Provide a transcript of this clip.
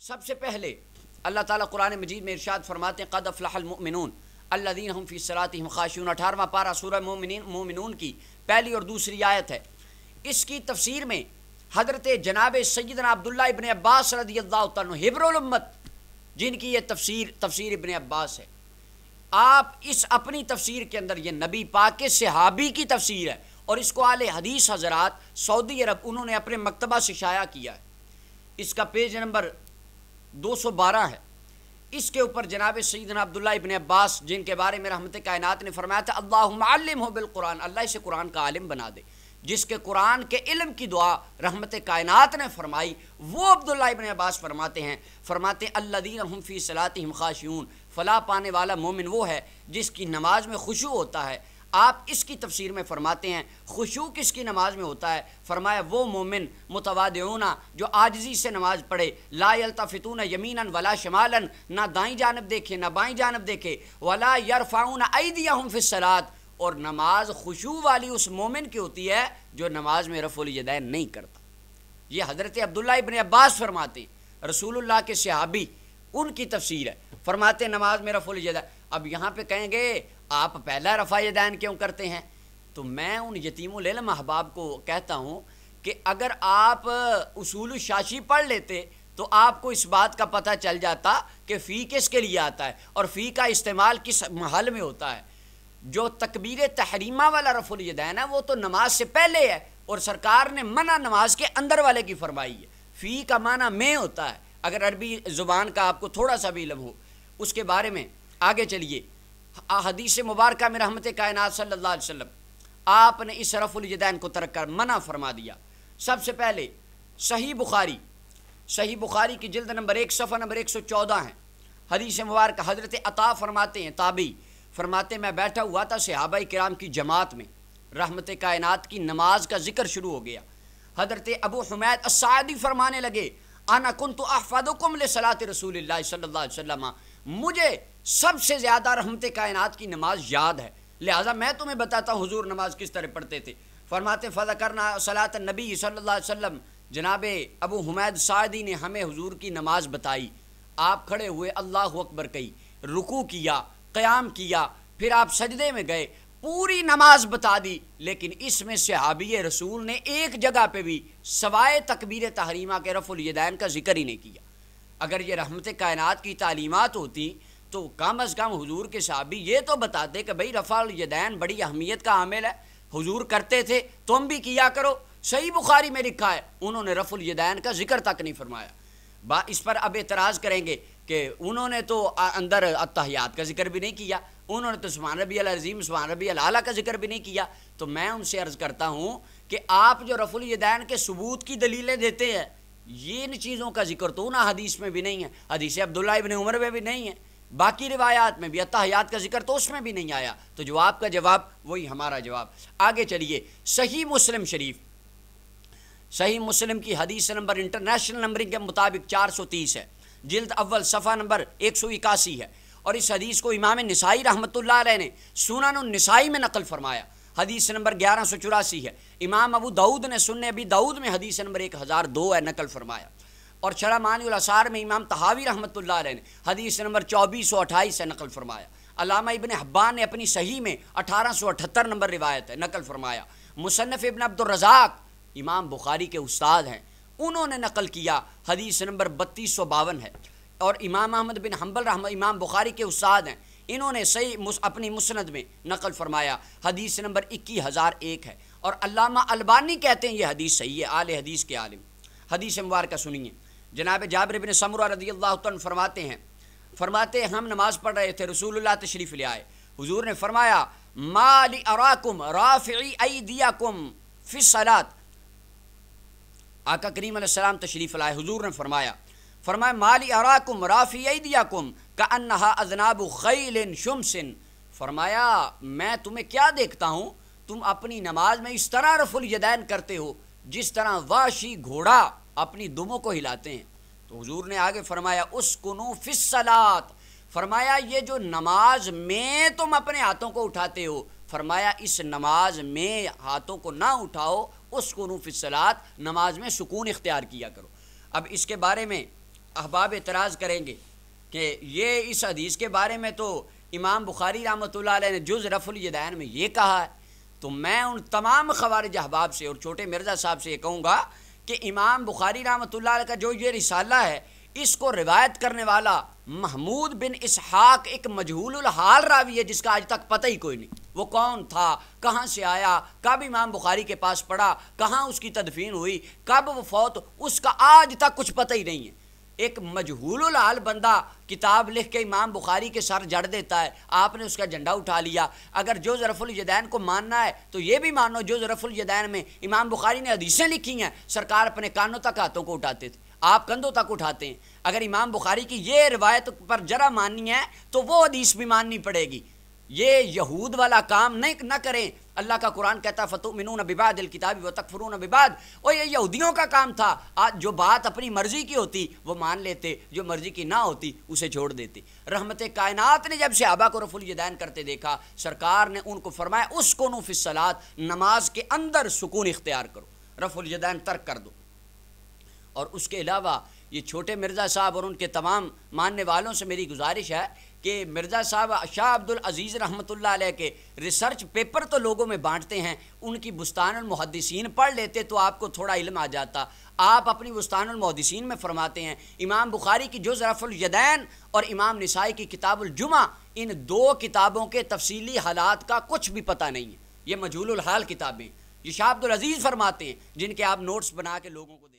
سب سے پہلے اللہ تعالیٰ قرآن مجید میں ارشاد فرماتے ہیں قد افلح المؤمنون الذین هم فی صلاتهم خاشعون 18واں پارہ سورہ مومنون کی پہلی اور دوسری آیت ہے۔ اس کی تفسیر میں حضرت جناب سیدنا عبداللہ ابن عباس رضی اللہ تعالیٰ عنہ حبر الامت جن کی یہ تفسیر ابن عباس ہے، آپ اس اپنی تفسیر کے اندر یہ نبی پاک کے صحابی کی تفسیر ہے اور اس کو اہل حدیث حضرات سعودی عرب انہوں نے اپنے مکتبہ سے شائع کیا ہے۔ اس کا پیج نمبر 212 ہے۔ اس کے اوپر جناب سیدنا عبداللہ ابن عباس جن کے بارے میں رحمت کائنات نے فرمایا تھا اللہم علمہ بالقرآن، اللہ اسے قرآن کا عالم بنا دے، جس کے قرآن کے علم کی دعا رحمت کائنات نے فرمائی، وہ عبداللہ ابن عباس فرماتے ہیں الذین هم فی صلاتهم خاشعون، فلاح پانے والا مومن وہ ہے جس کی نماز میں خشوع ہوتا ہے۔ آپ اس کی تفسیر میں فرماتے ہیں خشوع کس کی نماز میں ہوتا ہے؟ فرمایا وہ مومن متواضعون جو عاجزی سے نماز پڑھے، لا یلتفتون یمینا ولا شمالا، نہ دائیں جانب دیکھے نہ بائیں جانب دیکھے، ولا یرفعون ایدیہم فی الصلاۃ، اور نماز خشوع والی اس مومن کی ہوتی ہے جو نماز میں رفع الیدین نہیں کرتا۔ یہ حضرت عبداللہ ابن عباس فرماتے ہیں، رسول اللہ کے صحابی، ان کی تفسیر ہے، فرماتے ہیں نماز میں رفع الیدین۔ اب یہاں پہ کہیں گے آپ پہلا رفع یدین کیوں کرتے ہیں؟ تو میں ان یتیم العلم احباب کو کہتا ہوں کہ اگر آپ اصول الشاشی پڑھ لیتے تو آپ کو اس بات کا پتہ چل جاتا کہ فی کس کے لیے آتا ہے اور فی کا استعمال کس محل میں ہوتا ہے۔ جو تکبیر تحریمہ والا رفع الیدین ہے وہ تو نماز سے پہلے ہے اور سرکار نے منع نماز کے اندر والے کی فرمائی ہے۔ فی کا معنی میں ہوتا ہے، اگر عربی زبان کا آپ کو تھوڑا سا بھی علم ہو اس کے بارے میں۔ آگے چلیے، حدیث مبارکہ میں رحمت کائنات صلی اللہ علیہ وسلم آپ نے اس رفع الیدین کو ترک کر منع فرما دیا۔ سب سے پہلے صحیح بخاری کی جلد نمبر 1 صفحہ نمبر 114 ہے۔ حدیث مبارکہ حضرت عطا فرماتے ہیں، تابعی فرماتے میں بیٹھا ہوا تھا صحابہ کرام کی جماعت میں، رحمت کائنات کی نماز کا ذکر شروع ہو گیا۔ حضرت ابو حمید الساعدی فرمانے لگے انا کنت احفظکم لصلاۃ رسول اللہ صلی اللہ علیہ وسلم، مجھے سب سے زیادہ رحمت کائنات کی نماز یاد ہے، لہٰذا میں تمہیں بتاتا ہوں حضور نماز کس طرح پڑھتے تھے۔ فرماتے فذکرنا صلاۃ النبی صلی اللہ علیہ وسلم، جناب ابو حمید سعدی نے ہمیں حضور کی نماز بتائی۔ آپ کھڑے ہوئے اللہ اکبر کہی، رکوع کیا، قیام کیا، پھر آپ سجدے میں گئے، پوری نماز بتا دی، لیکن اس میں صحابی رسول نے ایک جگہ پہ بھی سوائے تکبیر تحریمہ کے رفع الیدین کا ذکر ہی نہیں کیا۔ اگر یہ رحمت کائنات کی تعلیمات ہوتی تو کم از کم حضور کے صحابی یہ تو بتاتے کہ بھئی رفع الیدین بڑی اہمیت کا عامل ہے، حضور کرتے تھے تم بھی کیا کرو۔ صحیح بخاری میں لکھا ہے انہوں نے رفع الیدین کا ذکر تک نہیں فرمایا۔ اس پر اب اعتراض کریں گے کہ انہوں نے تو اندر التحیات کا ذکر بھی نہیں کیا، انہوں نے تو سبحان ربی العظیم سبحان ربی الاعلیٰ کا ذکر بھی نہیں کیا۔ تو میں ان سے عرض کرتا ہوں کہ آپ جو رفع الیدین کے ثبوت کی دلیلیں دیتے ہیں، یہ ان چیزوں کا ذکر تو نہ حدیث میں بھی نہیں ہے، حدیث عبداللہ ابن عمر میں بھی نہیں ہے، باقی روایات میں بھی التحیات کا ذکر تو اس میں بھی نہیں آیا۔ تو جواب کا جواب وہی ہمارا جواب۔ آگے چلیے، صحیح مسلم شریف، صحیح مسلم کی حدیث نمبر انٹرنیشنل نمبرنگ کے مطابق 430 ہے، جلد اول صفحہ نمبر 181 ہے، اور اس حدیث کو امام نسائی رحمۃ اللہ علیہ نے سنن النسائی میں نقل فرمایا، حدیث نمبر 1184 ہے۔ امام ابو داؤد نے سنن ابی داؤد میں حدیث نمبر 1002 ہے نقل فرمایا، اور شرح معانی الاثار میں امام طحاوی رحمۃ اللہ علیہ نے حدیث نمبر 2428 ہے نقل فرمایا۔ علامہ ابن حبان نے اپنی صحیح میں 1878 نمبر روایت ہے نقل فرمایا۔ مصنف ابن عبد الرزاق امام بخاری کے استاد ہیں، انہوں نے نقل کیا، حدیث نمبر 3252 ہے، اور امام احمد بن حنبل امام بخاری کے استاد ہیں، انہوں نے صحیح اپنی مسند میں نقل فرمایا، حدیث نمبر 21001 ہے، اور علامہ البانی کہتے ہیں یہ حدیث صحیح ہے، اہل حدیث کے عالم۔ حدیث مبارکہ سنیے، جناب جابر بن سمرہ رضی اللہ عنہ فرماتے ہیں ہم نماز پڑھ رہے تھے، رسول اللہ تشریف لے آئے، حضور نے فرمایا ما لی اراکم رافعی ایدیکم فی الصلاۃ، آقا کریم علیہ السلام تشریف لائے، حضور نے فرمایا مالی اراکم رافی ایدیکم کانہا اذناب خیل شمس، فرمایا میں تمہیں کیا دیکھتا ہوں، تم اپنی نماز میں اس طرح رفع الیدین کرتے ہو جس طرح واشی گھوڑا اپنی دموں کو ہلاتے ہیں۔ تو حضور نے آگے فرمایا اسکنوا فی الصلاۃ، فرمایا یہ جو نماز میں تم اپنے ہاتھوں کو اٹھاتے ہو، فرمایا اس نماز میں ہاتھوں کو نہ اٹھاؤ، اسکنوا فی الصلاۃ، نماز میں سکون اختیار کیا کرو۔ اب اس کے بارے میں احباب اعتراض کریں گے کہ یہ اس حدیث کے بارے میں تو امام بخاری رحمۃ اللہ علیہ نے جز رفع الیدین میں یہ کہا ہے، تو میں ان تمام خوارج احباب سے اور چھوٹے مرزا صاحب سے یہ کہوں گا کہ امام بخاری رحمۃ اللہ علیہ کا جو یہ رسالہ ہے اس کو روایت کرنے والا محمود بن اسحاق ایک مجہول الحال راوی ہے جس کا آج تک پتہ ہی کوئی نہیں، وہ کون تھا، کہاں سے آیا، کب امام بخاری کے پاس پڑھا، کہاں اس کی تدفین ہوئی، کب وہ فوت، اس کا آج تک کچھ پتہ ہی نہیں ہے۔ ایک مجہول الحال بندہ کتاب لکھ کے امام بخاری کے سر جڑ دیتا ہے، آپ نے اس کا جھنڈا اٹھا لیا۔ اگر جز رفع الیدین کو ماننا ہے تو یہ بھی مانو جز رفع الیدین میں امام بخاری نے حدیثیں لکھی ہیں، سرکار اپنے کانوں تک ہاتھوں کو اٹھاتے تھے، آپ کندھوں تک اٹھاتے ہیں۔ اگر امام بخاری کی یہ روایت پر جرح ماننی ہے تو وہ حدیث بھی ماننی پڑے گی، یہ یہود والا کام نہ کریں۔ اللہ کا قرآن کہتا ہے فَتُؤْمِنُونَ بِبَعْضِ الْكِتَابِ وَتَكْفُرُونَ بِبَعْضٍ، اور یہ یہودیوں کا کام تھا، آج جو بات اپنی مرضی کی ہوتی وہ مان لیتے، جو مرضی کی نہ ہوتی اسے چھوڑ دیتے۔ رحمت کائنات نے جب صحابہ کو رفع الیدین کرتے دیکھا، سرکار نے ان کو فرمایا اسکنوا فی الصلاۃ، نماز کے اندر سکون اختیار کرو، رفع الیدین ترک کر دو۔ اور اس کے علاوہ یہ چھوٹے مرزا صاحب اور ان کے تمام ماننے والوں سے میری گزارش ہے کہ مرزا صاحب شاہ عبد العزیز رحمۃ اللہ علیہ کے ریسرچ پیپر تو لوگوں میں بانٹتے ہیں، ان کی بستان المحدثین پڑھ لیتے تو آپ کو تھوڑا علم آ جاتا۔ آپ اپنی بستان المحدثین میں فرماتے ہیں امام بخاری کی جز رفع الیدین اور امام نسائی کی کتاب الجمعہ، ان دو کتابوں کے تفصیلی حالات کا کچھ بھی پتہ نہیں ہے، یہ مجہول الحال کتابیں، یہ شاہ عبد العزیز فرماتے ہیں جن کے آپ نوٹس بنا کے لوگوں کو دے